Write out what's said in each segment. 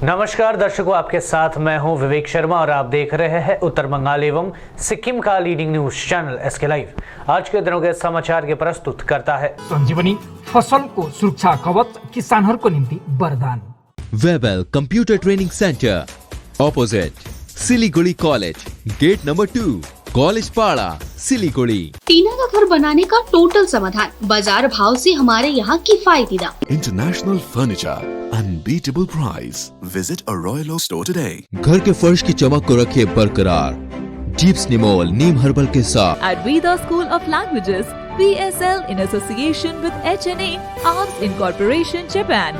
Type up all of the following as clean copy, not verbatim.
नमस्कार दर्शकों, आपके साथ मैं हूं विवेक शर्मा और आप देख रहे हैं उत्तर बंगाल एवं सिक्किम का leading news channel SK live. आज के दिनों के समाचार के प्रस्तुत करता है संजीवनी फसल को सुरक्षा कवच किसानहरूको निम्ति वरदान। Webel computer training centre opposite Siliguri college, gate number 2, college Para, Siliguri. टीना का घर बनाने का टोटल समाधान, बाजार भाव से हमारे यहाँ किफायती दाम। International furniture, unbeatable price. Visit a royal oak store today. घर के फर्श की चमक को रखे बरकरार जीप्स निमोल नीम हर्बल के साथ। At Veda School of Languages, VSL in association with HNA, Arms Incorporation, Japan.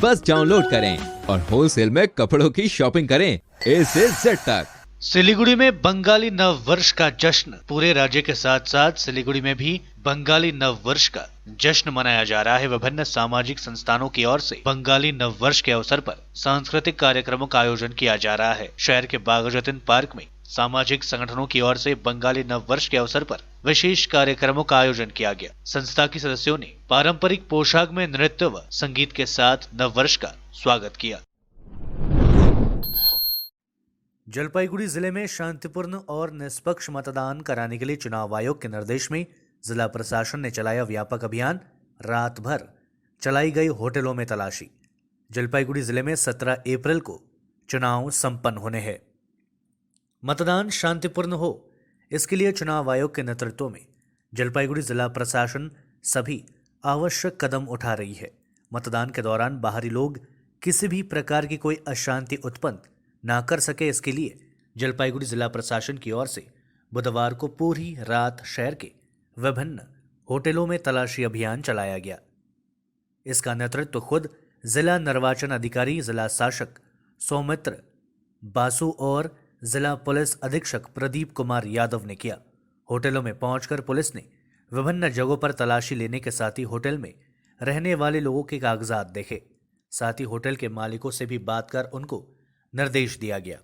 बस डाउनलोड करें और होलसेल में कपड़ों की शॉपिंग करें A से Z तक। सिलीगुड़ी में बंगाली नव वर्ष का जश्न। पूरे राज्य के साथ साथ सिलीगुड़ी में भी बंगाली नव वर्ष का जश्न मनाया जा रहा है। विभिन्न सामाजिक संस्थानों की ओर से बंगाली नव वर्ष के अवसर पर सांस्कृतिक कार्यक्रमों का आयोजन किया जा रहा है। शहर के बाघजतीन पार्क में सामाजिक संगठनों की ओर से बंगाली नव वर्ष के अवसर पर विशेष कार्यक्रमों का आयोजन किया गया। संस्था की सदस्यों ने पारंपरिक पोशाक में नृत्य व संगीत के साथ नव वर्ष का स्वागत किया। जलपाईगुड़ी जिले में शांतिपूर्ण और निष्पक्ष मतदान कराने के लिए चुनाव आयोग के निर्देश में जिला प्रशासन ने चलाया व्यापक अभियान। रात भर चलाई गई होटलों में तलाशी। जलपाईगुड़ी जिले में 17 अप्रैल को चुनाव संपन्न होने हैं। मतदान शांतिपूर्ण हो, इसके लिए चुनाव आयोग के नेतृत्व में जलपाईगुड़ी जिला प्रशासन सभी आवश्यक कदम उठा रही है। मतदान के दौरान बाहरी लोग किसी भी प्रकार की कोई अशांति उत्पन्न ना कर सके, इसके लिए जलपाईगुड़ी जिला प्रशासन की ओर से बुधवार को पूरी रात शहर के विभिन्न होटलों में तलाशी अभियान चलाया गया। इसका नेतृत्व खुद जिला निर्वाचन अधिकारी जिला शासक सौमित्र बासु और जिला पुलिस अधीक्षक प्रदीप कुमार यादव ने किया। होटलों में पहुंचकर पुलिस ने विभिन्न जगहों पर तलाशी लेने के साथ ही होटल में रहने वाले लोगों के कागजात देखे। साथ ही होटल के मालिकों से भी बात कर उनको निर्देश दिया गया।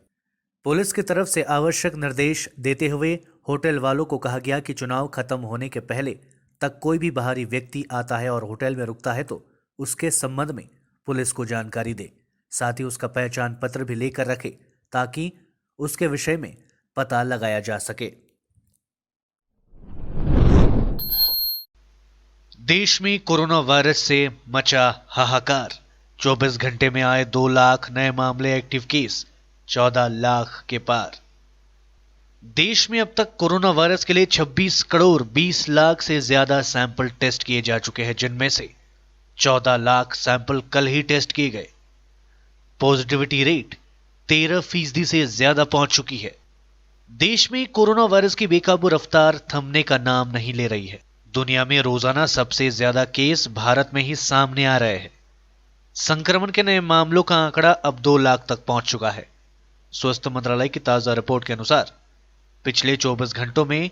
पुलिस की तरफ से आवश्यक निर्देश देते हुए होटल वालों को कहा गया कि चुनाव खत्म होने के पहले तक कोई भी बाहरी व्यक्ति आता है और होटल में रुकता है तो उसके संबंध में पुलिस को जानकारी दे। साथ ही उसका पहचान पत्र भी लेकर रखे ताकि उसके विषय में पता लगाया जा सके। देश में कोरोना वायरस से मचा हाहाकार। 24 घंटे में आए 2 लाख नए मामले, एक्टिव केस 14 लाख के पार। देश में अब तक कोरोना वायरस के लिए 26 करोड़ 20 लाख से ज्यादा सैंपल टेस्ट किए जा चुके हैं, जिनमें से 14 लाख सैंपल कल ही टेस्ट किए गए। पॉजिटिविटी रेट 13% से ज्यादा पहुंच चुकी है। देश में कोरोना वायरस की बेकाबू रफ्तार थमने का नाम नहीं ले रही है। दुनिया में रोजाना सबसे ज्यादा केस भारत में ही सामने आ रहे हैं। संक्रमण के नए मामलों का आंकड़ा अब 2 लाख तक पहुंच चुका है। स्वास्थ्य मंत्रालय की ताजा रिपोर्ट के अनुसार पिछले 24 घंटों में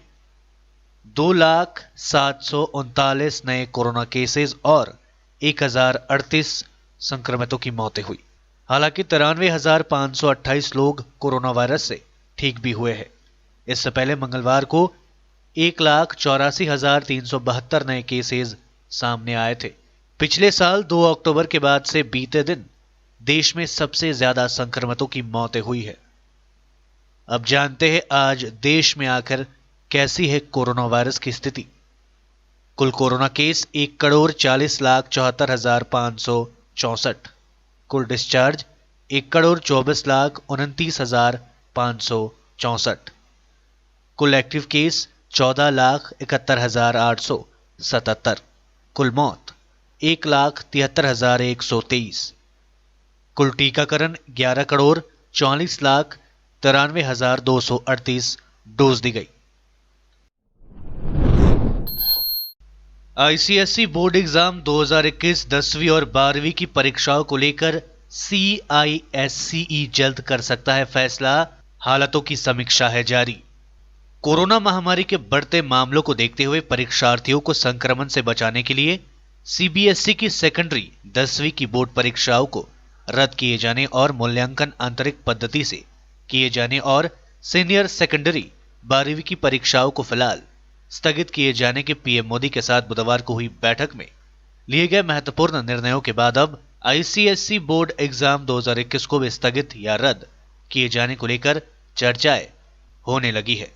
2,739 नए कोरोना केसेस और 1,038 संक्रमितों की मौतें हुई। हालांकि 93,528 लोग कोरोना वायरस से ठीक भी हुए हैं। इससे पहले मंगलवार को 1,84,372 नए केसेस सामने आए थे। पिछले साल 2 अक्टूबर के बाद से बीते दिन देश में सबसे ज्यादा संक्रमितों की मौतें हुई है। अब जानते हैं आज देश में आकर कैसी है कोरोना वायरस की स्थिति। कुल कोरोना केस 1,40,74,564। कुल डिस्चार्ज 1,24,29,564। कुल एक्टिव केस 14,71,877। कुल मौत 1,73,123। कुल टीकाकरण 11,44,93,238 डोज दी गई। आईसीएसई बोर्ड एग्जाम 2021 10वीं और 12वीं की परीक्षाओं को लेकर CISCE जल्द कर सकता है फैसला। हालातों की समीक्षा है जारी। कोरोना महामारी के बढ़ते मामलों को देखते हुए परीक्षार्थियों को संक्रमण से बचाने के लिए CBSE की सेकेंडरी 10वीं की बोर्ड परीक्षाओं को रद्द किए जाने और मूल्यांकन आंतरिक पद्धति से किए जाने और सीनियर सेकेंडरी 12वीं की परीक्षाओं को फिलहाल स्थगित किए जाने के पीएम मोदी के साथ बुधवार को हुई बैठक में लिए गए महत्वपूर्ण निर्णयों के बाद अब आईसीएसई बोर्ड एग्जाम 2021 को भी स्थगित या रद्द किए जाने को लेकर चर्चाएं होने लगी है।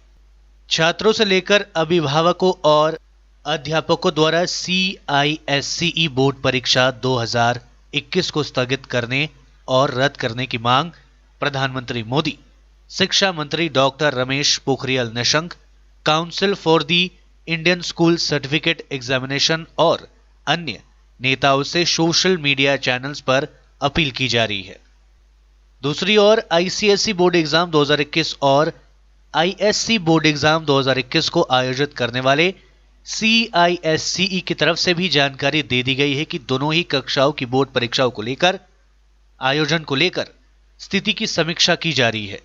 छात्रों से लेकर अभिभावकों और अध्यापकों द्वारा CISCE बोर्ड परीक्षा 2021 को स्थगित करने और रद्द करने की मांग प्रधानमंत्री मोदी, शिक्षा मंत्री doctor Ramesh Pokhriyal Nishank, council for the Indian school certificate examination और अन्य नेताओं से सोशल मीडिया चैनल्स पर अपील की जा रही है। दूसरी ओर आईसीएसई बोर्ड एग्जाम 2021 और ISC बोर्ड एग्जाम 2021 को आयोजित करने वाले CISCE की तरफ से भी जानकारी दे दी गई है कि दोनों ही कक्षाओं की बोर्ड परीक्षाओं को लेकर आयोजन को लेकर स्थिति की समीक्षा की जा रही है।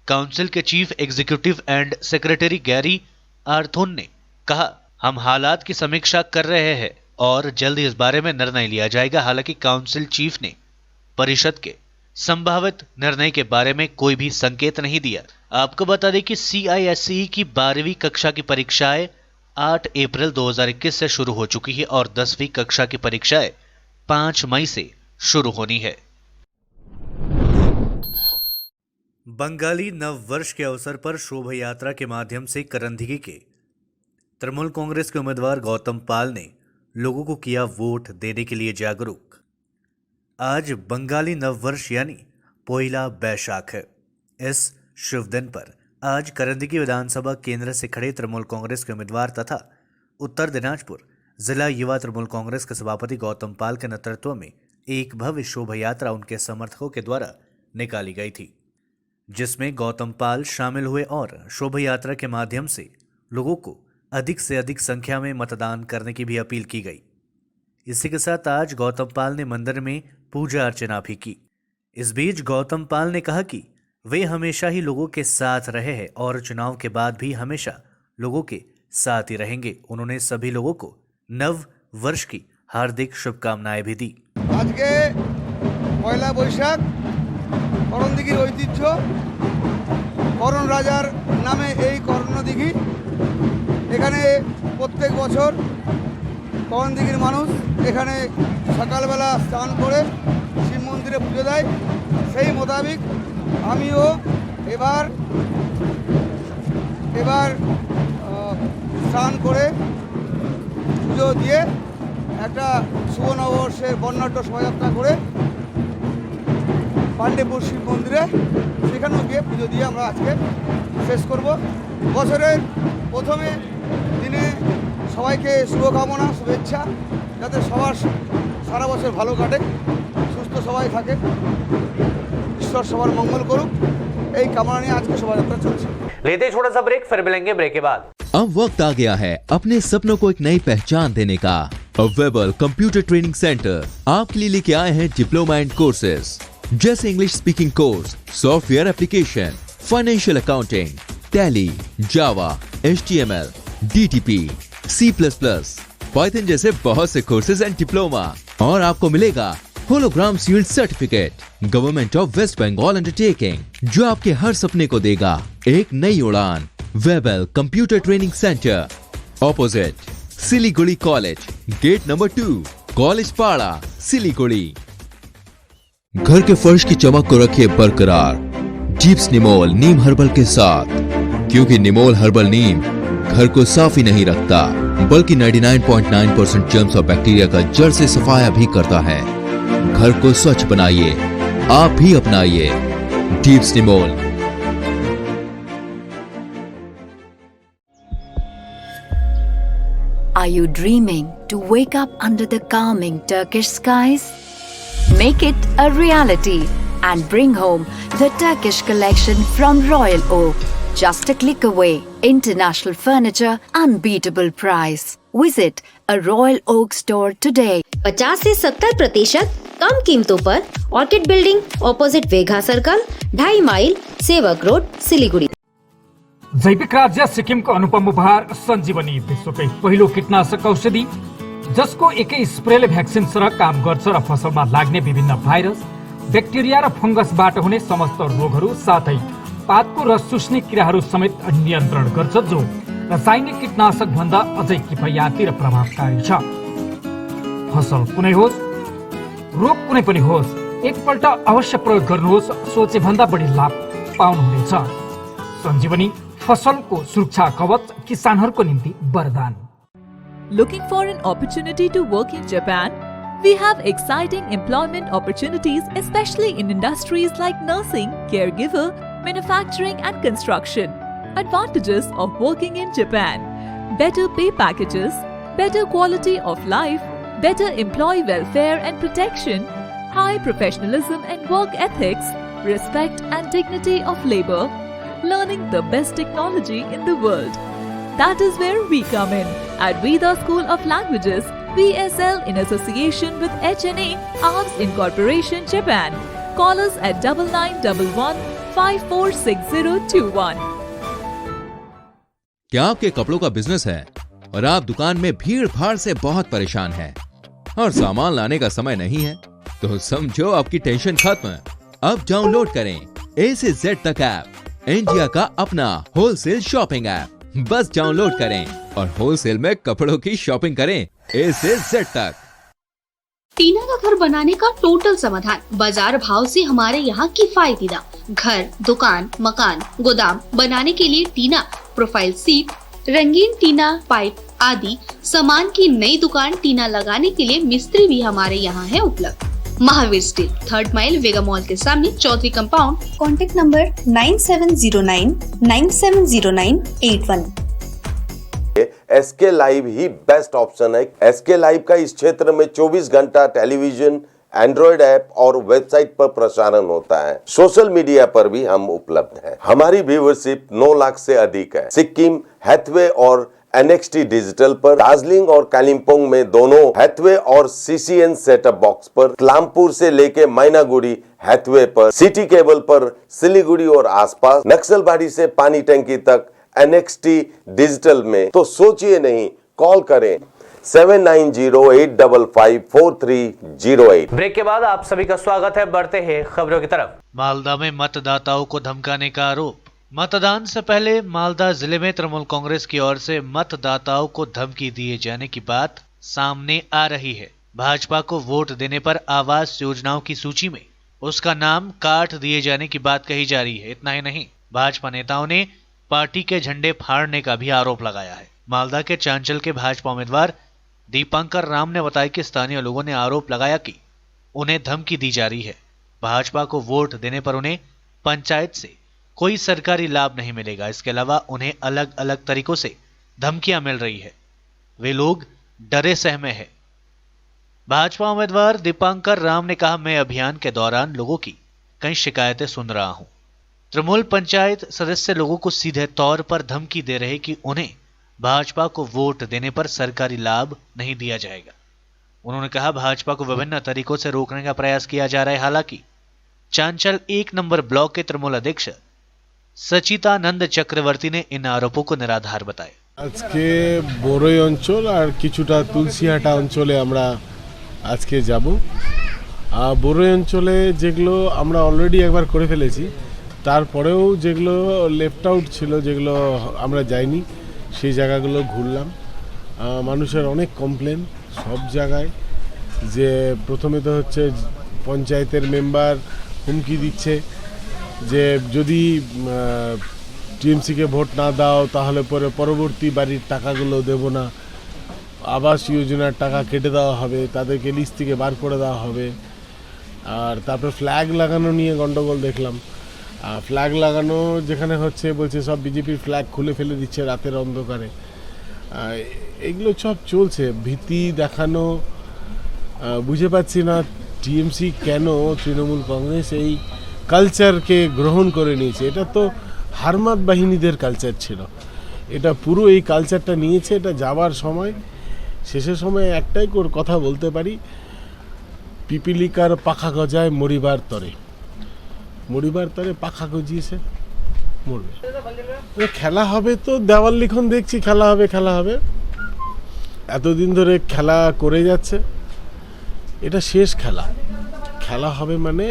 काउंसिल के chief executive and secretary Gary Arthorne ने कहा, हम हालात की समीक्षा कर रहे हैं और जल्द इस बारे में निर्णय लिया जाएगा। हालांकि काउंसिल चीफ ने परिषद के संभावित निर्णय के बारे में कोई भी संकेत नहीं दिया। आपको बता दें कि CISCE की 12वीं कक्षा की परीक्षाएं 8 अप्रैल 2021 से शुरू हो चुकी है और 10वीं कक्षा की परीक्षाएं 5 मई से शुरू होनी है। बंगाली नव वर्ष के अवसर पर शोभा यात्रा के माध्यम से करंदगी के तृणमूल कांग्रेस के उम्मीदवार गौतम पाल ने लोगों को किया वोट देने के लिए जागरूक। आज बंगाली नव वर्ष यानी पोइला बैशाख है। इस शुभ दिन पर आज करंदगी विधानसभा केंद्र से खड़े तृणमूल कांग्रेस के उम्मीदवार तथा उत्तर दिनाजपुर जिला युवा तृणमूल कांग्रेस के सभापति गौतम पाल के नेतृत्व में एक भव्य शोभा यात्रा उनके समर्थकों के द्वारा निकाली गई थी, जिसमें गौतम पाल शामिल हुए और शोभा यात्रा के माध्यम से लोगों को अधिक से अधिक संख्या में मतदान करने की भी अपील की गई। इसी के साथ आज गौतम पाल ने मंदिर में पूजा अर्चना भी की। इस बीच गौतम पाल ने कहा कि वे हमेशा ही लोगों के साथ रहे हैं और चुनाव के बाद भी हमेशा लोगों के साथ ही रहेंगे। उन्होंने सभी लोगों को नव वर्ष की हार्दिक शुभकामनाएं भी दी। आज के पयला बैशाख করণদিঘির ঐতিহ্য করণ রাজার নামে এই করণদিঘি, এখানে প্রত্যেক বছর করণদিঘির মানুষ এখানে সকালবেলা স্নান করে শিব মন্দিরে পুজো দেয়। সেই মোতাবেক আমিও এবার স্নান করে পুজো দিয়ে একটা শুভ নববর্ষের বর্ণাঢ্য শোভাযাত্রা করে পাণ্ডেপুর শিব মন্দিরে সেখানেও গিয়ে পুজো দিয়ে আমরা আজকে শেষ করব। বছরের প্রথমে দিনে সবাইকে শুভকামনা, শুভেচ্ছা, যাতে সবার সারা বছর ভালো কাটে, সুস্থ সবাই থাকে, ঈশ্বর সবার মঙ্গল করুক, এই কামনা নিয়ে আজকে শোভাযাত্রা চলছে। लेते हैं छोटा सा ब्रेक, फिर मिलेंगे ब्रेक के बाद। अब वक्त आ गया है अपने सपनों को एक नई पहचान देने का। वेबल कंप्यूटर ट्रेनिंग सेंटर आपके लिए लेके आए हैं डिप्लोमा एंड कोर्सेज जैसे English speaking course, software application, financial accounting, Tally, Java, HTML, DTP, C++, Python जैसे बहुत से कोर्सेज एंड डिप्लोमा। और आपको मिलेगा hologram sealed certificate government of West Bengal undertaking, जो आपके हर सपने को देगा एक नई उड़ान। Webel computer training centre, opposite Siliguri college, gate number 2, college Para, Siliguri. घर के फर्श की चमक को रखिए बरकरार जीप्स निमोल नीम हर्बल के साथ, क्योंकि निमोल हर्बल नीम घर को साफ ही नहीं रखता बल्कि 99.9% जर्म्स और बैक्टीरिया का जड़ से सफाया भी करता है। घर को स्वच्छ बनाइए, आप भी अपनाइए jeeps Nimol. Are you dreaming to wake up under the calming Turkish skies? Make it a reality and bring home the Turkish collection from Royal Oak. Just a click away. International furniture, unbeatable price. Visit a Royal Oak store today. 50 से 70% कम कीमतों पर orchid building, opposite Vega circle, 2.5 mile, Sevoke road, Siliguri. जैविक राज्य सिक्किमको अनुपम उपहार सञ्जीवनी, विश्वकै पहिलो कीटनाशक औषधि जसको एकै स्प्रेले भ्याक्सिन सरह काम गर्छ र फसलमा लाग्ने विभिन्न भाइरस, ब्याक्टेरिया र फंगसबाट हुने समस्त रोगहरू साथै पातको रस चुस्ने किराहरू समेत नियन्त्रण गर्छ, जो रासायनिक कीटनाशक भन्दा अझै किफायती र प्रभावकारी छ। फसल कुनै होस् रोग कुनै पनि होस् एकपल्ट अवश्य प्रयोग गर्नुहोस्, सोचे भन्दा बढी लाभ पाउनुहुनेछ। सञ्जीवनी फसलको सुरक्षा कवच किसानहरूको निम्ति वरदान। Looking for an opportunity to work in Japan? We have exciting employment opportunities, especially in industries like nursing, caregiver, manufacturing and construction. Advantages of working in Japan: better pay packages, better quality of life, better employee welfare and protection, high professionalism and work ethics, respect and dignity of labor, learning the best technology in the world. That is where we come in at Veda School of Languages, VSL, in association with HNA, Arms Incorporation, Japan. Call us at 9911 546021. क्या आपके कपड़ों का business है और आप दुकान में भीड़ भाड़ से बहुत परेशान हैं और सामान लाने का समय नहीं है? तो समझो आपकी टेंशन खत्म। अब डाउनलोड करें A से Z तक ऐप, इंडिया का अपना होलसेल शॉपिंग ऐप। बस डाउनलोड करें और होलसेल में कपड़ों की शॉपिंग करें A से Z तक। टीना का घर बनाने का टोटल समाधान, बाजार भाव से हमारे यहाँ किफायती दाम। घर, दुकान, मकान, गोदाम बनाने के लिए टीना, प्रोफाइल सीट, रंगीन टीना, पाइप आदि सामान की नई दुकान टीना लगाने के लिए मिस्त्री भी हमारे यहाँ है उपलब्ध। Mahavir steel, 3rd mile, Vega mall के सामने, Chaudhary compound. Contact number 9709970981। SK live ही बेस्ट ऑप्शन है। एसके लाइव का इस क्षेत्र में 24 घंटा टेलीविजन, एंड्रॉइड ऐप और वेबसाइट पर प्रसारण होता है। सोशल मीडिया पर भी हम उपलब्ध हैं। हमारी व्यूवरशिप 9 लाख से अधिक है। सिक्किम, हैथवे और NXT डिजिटल पर, दार्जिलिंग और कालिम्पोंग में दोनों हैथवे और CCN सेटअप बॉक्स पर, क्लामपुर से लेके मैनागुड़ी हैथवे पर, सिटी केबल पर, सिलीगुड़ी और आसपास, नक्सलबाड़ी से पानी टंकी तक NXT डिजिटल में। तो सोचिए नहीं, कॉल करें 7908554308। ब्रेक के बाद आप सभी का स्वागत है। बढ़ते हैं खबरों की तरफ। मालदा में मतदाताओं को धमकाने का आरोप। मतदान से पहले मालदा जिले में तृणमूल कांग्रेस की ओर से मतदाताओं को धमकी दिए जाने की बात सामने आ रही है। भाजपा को वोट देने पर आवास योजनाओं की सूची में उसका नाम काट दिए जाने की बात कही जा रही है। इतना ही नहीं, भाजपा नेताओं ने पार्टी के झंडे फाड़ने का भी आरोप लगाया है। मालदा के चांचल के भाजपा उम्मीदवार दीपांकर राम ने बताया कि स्थानीय लोगों ने आरोप लगाया कि उन्हें धमकी दी जा रही है। भाजपा को वोट देने पर उन्हें पंचायत से कोई सरकारी लाभ नहीं मिलेगा। इसके अलावा उन्हें अलग अलग तरीकों से धमकियां मिल रही है। वे लोग डरे सहमे हैं। भाजपा उम्मीदवार दीपांकर राम ने कहा, मैं अभियान के दौरान लोगों की कई शिकायतें सुन रहा हूं। तृणमूल पंचायत सदस्य लोगों को सीधे तौर पर धमकी दे रहे कि उन्हें भाजपा को वोट देने पर सरकारी लाभ नहीं दिया जाएगा। उन्होंने कहा, भाजपा को विभिन्न तरीकों से रोकने का प्रयास किया जा रहा है। हालांकि चांचल 1 नंबर ब्लॉक के तृणमूल अध्यक्ष सचितानंद चक्रवर्ती ने इन आरोपों को निराधार बताया। आज के बोरोई अंचल और किछुटा तुलसीहाटा अंचले আমরা আজকে যাব। बोरोई अंचले যেগুলো আমরা অলরেডি একবার করে ফেলেছি, তারপরেও যেগুলো লেফট আউট ছিল, যেগুলো আমরা যাইনি, সেই জায়গাগুলো ঘুরলাম। মানুষের অনেক কমপ্লেন সব জায়গায়, যে প্রথমে তো হচ্ছে পঞ্চায়েতের মেম্বার হুমকি দিচ্ছে যে যদি টিএমসিকে ভোট না দাও তাহলে পরে পরবর্তী বাড়ির টাকাগুলো দেব না, আবাস যোজনার টাকা কেটে দেওয়া হবে, তাদেরকে লিস্ট থেকে বার করে দেওয়া হবে। আর তারপর ফ্ল্যাগ লাগানো নিয়ে গন্ডগোল দেখলাম। ফ্ল্যাগ লাগানো যেখানে হচ্ছে বলছে সব বিজেপির ফ্ল্যাগ খুলে ফেলে দিচ্ছে রাতের অন্ধকারে। এগুলো সব চলছে, ভীতি দেখানো। বুঝে পাচ্ছি না টিএমসি কেন তৃণমূল কংগ্রেস এই কালচারকে গ্রহণ করে নিয়েছে। এটা তো হারমাত বাহিনীদের কালচার ছিল, এটা পুরো এই কালচারটা নিয়েছে। এটা যাবার সময়, শেষের সময় একটাই কথা বলতে পারি, পিপিলিকার পাখা গজায় মরিবার তরে। মরিবার তরে পাখা গজিয়েছে, মরবে। খেলা হবে তো দেওয়াল লিখন দেখছি, খেলা হবে খেলা হবে, এতদিন ধরে খেলা করে যাচ্ছে। এটা শেষ খেলা, খেলা হবে মানে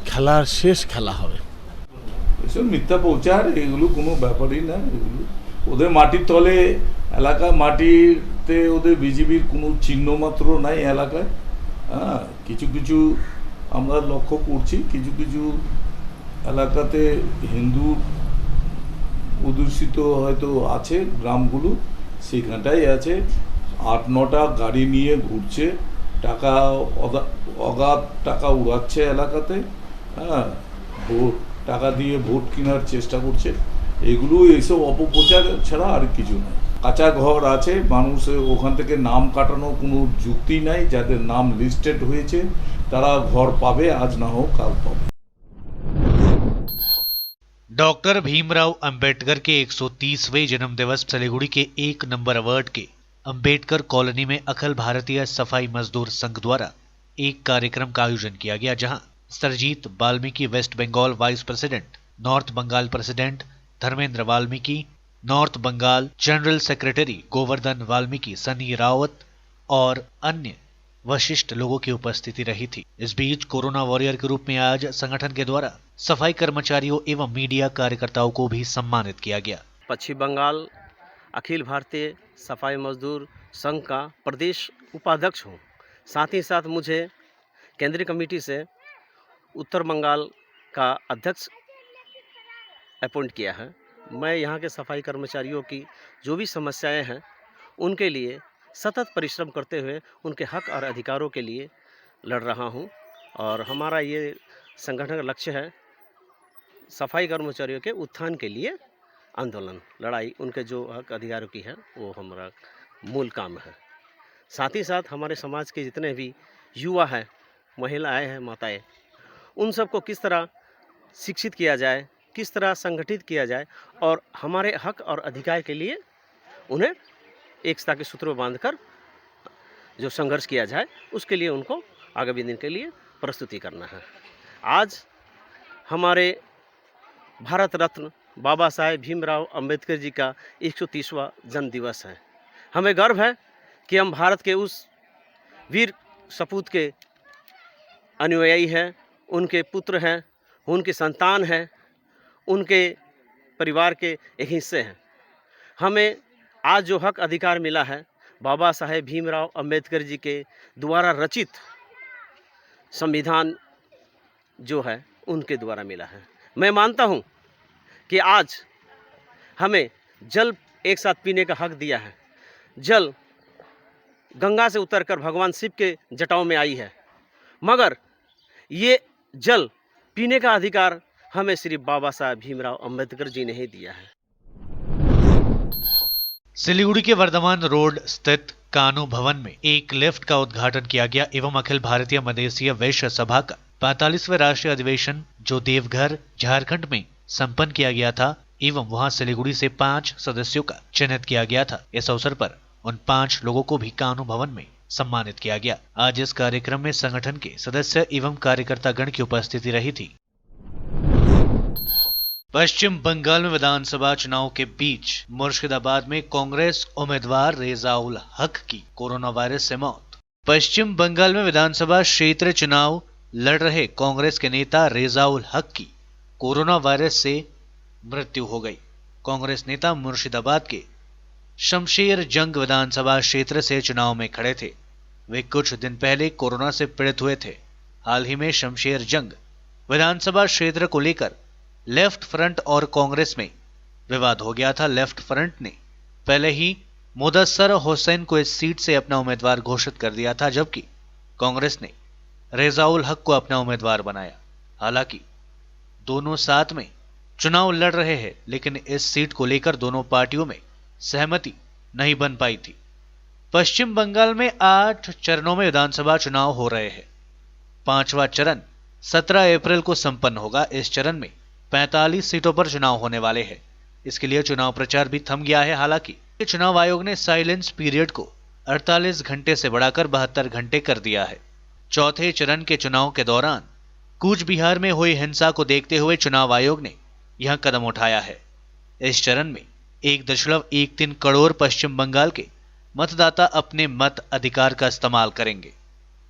খেলার শেষ খেলা হবে। এসব মিথ্যা প্রচার, এগুলো কোনো ব্যাপারই না। এগুলো ওদের মাটির তলে, এলাকা মাটির তে ওদের বিজেপির কোনো চিহ্ন মাত্র নাই এলাকায়। হ্যাঁ, কিছু কিছু আমরা লক্ষ্য করছি, কিছু কিছু এলাকাতে হিন্দু অধ্যুষিত হয়তো আছে গ্রামগুলো, সেখানটাই আছে 8-9টা গাড়ি নিয়ে ঘুরছে, টাকা অগাধ টাকা উড়াচ্ছে এলাকাতে। হ্যাঁ, টাকা দিয়ে ভোট কেনার চেষ্টা করছে। এগুলো এইসব অপপ্রচার ছাড়া আর কিছু নয়। কাঁচা ঘর আছে, মানুষের ওখান থেকে নাম কাটানোর কোনো যুক্তি নাই। যাদের নাম লিস্টেড হয়েছে তারা ঘর পাবে, আজ না হোক কাল পাবে। डॉक्टर भीमराव अंबेडकर के 130वें जन्मदिवस सिलीगुड़ी के 1 नंबर वार्ड के अंबेडकर कॉलोनी में अखिल भारतीय सफाई मजदूर संघ द्वारा एक कार्यक्रम का आयोजन किया गया, जहां Sarjit Valmiki West Bengal vice president, North Bengal president Dharmendra Valmiki, North Bengal general secretary Govardhan Valmiki, Sunny Rawat और अन्य वशिष्ठ लोगों की उपस्थिति रही थी। इस बीच कोरोना वॉरियर के रूप में आज संगठन के द्वारा सफाई कर्मचारियों एवं मीडिया कार्यकर्ताओं को भी सम्मानित किया गया। पश्चिम बंगाल अखिल भारतीय सफाई मजदूर संघ का प्रदेश उपाध्यक्ष हूँ। साथ ही साथ मुझे केंद्रीय कमेटी से उत्तर बंगाल का अध्यक्ष अपॉइंट किया है। मैं यहाँ के सफाई कर्मचारियों की जो भी समस्याएं हैं उनके लिए सतत परिश्रम करते हुए उनके हक और अधिकारों के लिए लड़ रहा हूँ। और हमारा ये संगठन का लक्ष्य है सफाई कर्मचारियों के उत्थान के लिए आंदोलन, लड़ाई, उनके जो हक अधिकारों की है वो हमारा मूल काम है। साथ ही साथ हमारे समाज के जितने भी युवा हैं, महिलाएं हैं, माताएं, उन सबको किस तरह शिक्षित किया जाए, किस तरह संगठित किया जाए और हमारे हक और अधिकार के लिए उन्हें एकता के सूत्र में बांधकर जो संघर्ष किया जाए, उसके लिए उनको आगामी दिन के लिए प्रस्तुति करना है। आज हमारे भारत रत्न बाबा साहेब भीमराव अंबेडकर जी का 130वां जन्म दिवस है। हमें गर्व है कि हम भारत के उस वीर सपूत के अनुयायी हैं, उनके पुत्र हैं, उनके संतान हैं, उनके परिवार के एक हिस्से हैं। हमें आज जो हक अधिकार मिला है बाबा साहेब भीमराव अंबेडकर जी के द्वारा रचित संविधान जो है उनके द्वारा मिला है। मैं मानता हूँ कि आज हमें जल एक साथ पीने का हक दिया है। जल गंगा से उतरकर भगवान शिव के जटाओं में आई है, मगर ये जल पीने का अधिकार हमें सिर्फ बाबा साहेब भीमराव अंबेडकर जी ने ही दिया है। सिलीगुड़ी के वर्धमान रोड स्थित कानू भवन में एक लिफ्ट का उद्घाटन किया गया एवं अखिल भारतीय मदेशीय वैश्य सभा का 45वें राष्ट्रीय अधिवेशन जो देवघर झारखंड में संपन्न किया गया था एवं वहां सिलीगुड़ी से 5 सदस्यों का चयनित किया गया था। इस अवसर पर उन 5 लोगों को भी कानू भवन में सम्मानित किया गया। आज इस कार्यक्रम में संगठन के सदस्य एवं कार्यकर्ता गण की उपस्थिति रही थी। पश्चिम बंगाल में विधानसभा चुनाव के बीच मुर्शिदाबाद में कांग्रेस उम्मीदवार रेजाउल हक की कोरोना वायरस से मौत। पश्चिम बंगाल में विधानसभा क्षेत्र चुनाव लड़ रहे कांग्रेस के नेता रेजाउल हक की कोरोना वायरस से मृत्यु हो गई। कांग्रेस नेता मुर्शिदाबाद के शमशेर जंग विधानसभा क्षेत्र से चुनाव में खड़े थे। वे कुछ दिन पहले कोरोना से पीड़ित हुए थे। हाल ही में शमशेर जंग विधानसभा क्षेत्र को लेकर लेफ्ट फ्रंट और कांग्रेस में विवाद हो गया था। लेफ्ट फ्रंट ने पहले ही मुदस्सर हुसैन को इस सीट से अपना उम्मीदवार घोषित कर दिया था, जबकि कांग्रेस ने रेजाउल हक को अपना उम्मीदवार बनाया। हालांकि दोनों साथ में चुनाव लड़ रहे हैं, लेकिन इस सीट को लेकर दोनों पार्टियों में सहमति नहीं बन पाई थी। पश्चिम बंगाल में 8 चरणों में विधानसभा चुनाव हो रहे हैं। 5वां चरण 17 अप्रैल को संपन्न होगा। इस चरण में 45 सीटों पर चुनाव होने वाले हैं। इसके लिए चुनाव प्रचार भी थम गया है। हालांकि चुनाव आयोग ने साइलेंस पीरियड को 48 घंटे से बढ़ाकर 72 घंटे कर दिया है। चौथे चरण के चुनाव के दौरान कूच बिहार में हुई हिंसा को देखते हुए चुनाव आयोग ने यह कदम उठाया है। इस चरण में 1.13 करोड़ पश्चिम बंगाल के मतदाता अपने मत अधिकार का इस्तेमाल करेंगे।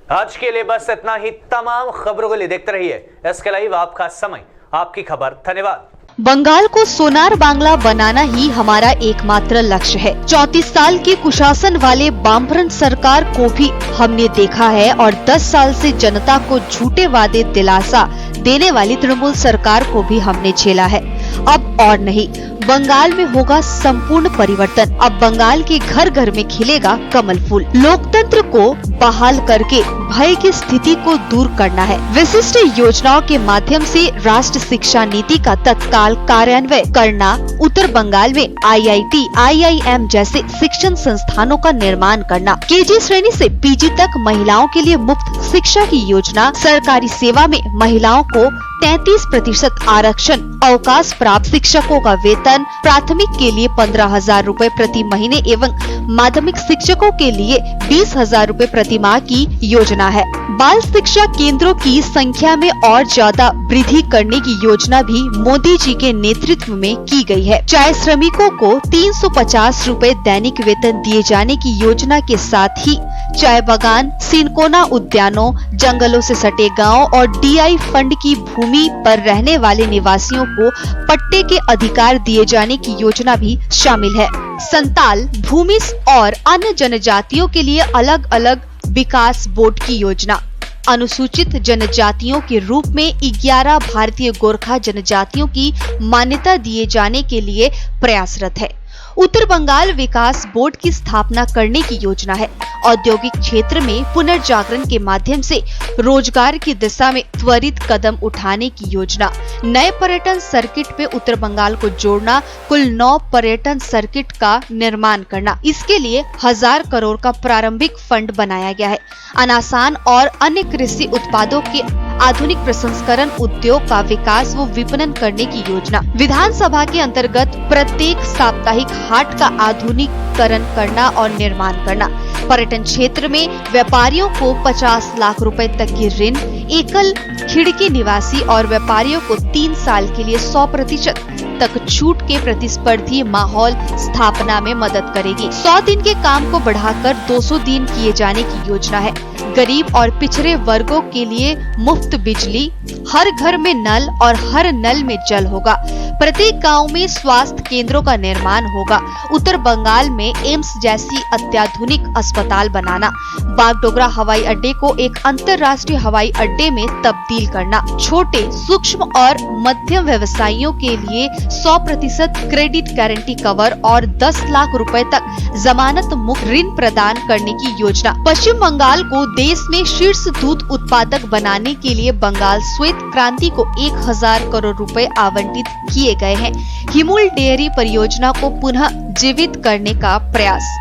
आज के लिए बस इतना ही। तमाम खबरों के लिए देखते रहिए SK लाइव, आपका समय आपकी खबर। धन्यवाद। बंगाल को सोनार बांग्ला बनाना ही हमारा एकमात्र लक्ष्य है। 34 साल की कुशासन वाले वामफ्रंट सरकार को भी हमने देखा है और 10 साल से जनता को झूठे वादे दिलासा देने वाली तृणमूल सरकार को भी हमने झेला है। अब और नहीं, बंगाल में होगा संपूर्ण परिवर्तन। अब बंगाल के घर घर में खिलेगा कमल फूल। लोकतंत्र को बहाल करके भय की स्थिति को दूर करना है। विशिष्ट योजनाओं के माध्यम से राष्ट्र शिक्षा नीति का तत्काल कार्यान्वयन करना, उत्तर बंगाल में IIT, IIM जैसे शिक्षण संस्थानों का निर्माण करना, KG श्रेणी से PG तक महिलाओं के लिए मुफ्त शिक्षा की योजना, सरकारी सेवा में महिलाओं को 33% आरक्षण, अवकाश प्राप्त शिक्षकों का वेतन, प्राथमिक के लिए 15,000 रूपए प्रति महीने एवं माध्यमिक शिक्षकों के लिए 20,000 रूपए प्रति माह की योजना है। बाल शिक्षा केंद्रों की संख्या में और ज्यादा वृद्धि करने की योजना भी मोदी जी के नेतृत्व में की गई है। चाय श्रमिकों को 350 रूपए दैनिक वेतन दिए जाने की योजना के साथ ही चाय बागान, सिनकोना उद्यानों, जंगलों से सटे गांव और DI फंड की भूमि पर रहने वाले निवासियों को पट्टे के अधिकार दिए जाने की योजना भी शामिल है। संताल, भूमिज और अन्य जनजातियों के लिए अलग अलग विकास बोर्ड की योजना, अनुसूचित जनजातियों के रूप में 11 भारतीय गोरखा जनजातियों की मान्यता दिए जाने के लिए प्रयासरत है। उत्तर बंगाल विकास बोर्ड की स्थापना करने की योजना है। औद्योगिक क्षेत्र में पुनर्जागरण के माध्यम से रोजगार की दिशा में त्वरित कदम उठाने की योजना, नए पर्यटन सर्किट पे उत्तर बंगाल को जोड़ना, कुल 9 पर्यटन सर्किट का निर्माण करना। इसके लिए 1000 करोड़ का प्रारंभिक फंड बनाया गया है। अनासान और अन्य कृषि उत्पादों के आधुनिक प्रसंस्करण उद्योग का विकास व विपणन करने की योजना। विधानसभा के अंतर्गत प्रत्येक साप्ताहिक हाट का आधुनिकीकरण करना और निर्माण करना। पर्यटन क्षेत्र में व्यापारियों को 50 लाख रुपए तक की ऋण, एकल खिड़की निवासी और व्यापारियों को 3 साल के लिए 100% तक छूट के प्रतिस्पर्धी माहौल स्थापना में मदद करेगी। 100 दिन के काम को बढ़ाकर 200 दिन किए जाने की योजना है। गरीब और पिछड़े वर्गों के लिए मुफ्त बिजली, हर घर में नल और हर नल में जल होगा। प्रत्येक गांव में स्वास्थ्य केंद्रों का निर्माण होगा। उत्तर बंगाल में एम्स जैसी अत्याधुनिक अस्पताल बनाना। बागडोगरा हवाई अड्डे को एक अंतर्राष्ट्रीय हवाई अड्डे में तब्दील करना। छोटे, सूक्ष्म और मध्यम व्यवसायियों के लिए 100% क्रेडिट गारंटी कवर और 10 लाख रुपए तक जमानत मुक्त ऋण प्रदान करने की योजना। पश्चिम बंगाल को देश में शीर्ष दूध उत्पादक बनाने के लिए बंगाल श्वेत क्रांति को 1000 करोड़ रुपए आवंटित किए गए हैं। हिमूल डेयरी परियोजना को पुनः जीवित करने का प्रयास।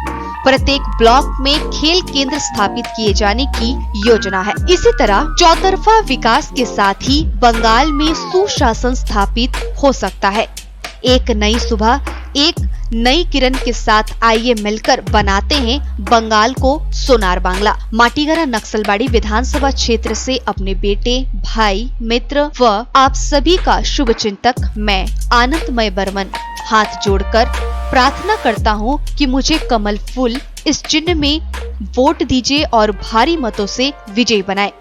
प्रत्येक ब्लॉक में खेल केंद्र स्थापित किए जाने की योजना है। इसी तरह चौतरफा विकास के साथ ही बंगाल में सुशासन स्थापित हो सकता है। एक नई सुबह, एक नई किरण के साथ आइए मिलकर बनाते हैं बंगाल को सोनार बांग्ला। माटीगरा नक्सलबाड़ी विधानसभा क्षेत्र से अपने बेटे, भाई, मित्र व आप सभी का शुभ चिंतक मैं आनंदमय बर्मन हाथ जोड़कर प्रार्थना करता हूँ कि मुझे कमल फूल इस चिन्ह में वोट दीजिए और भारी मतों से विजयी बनाए।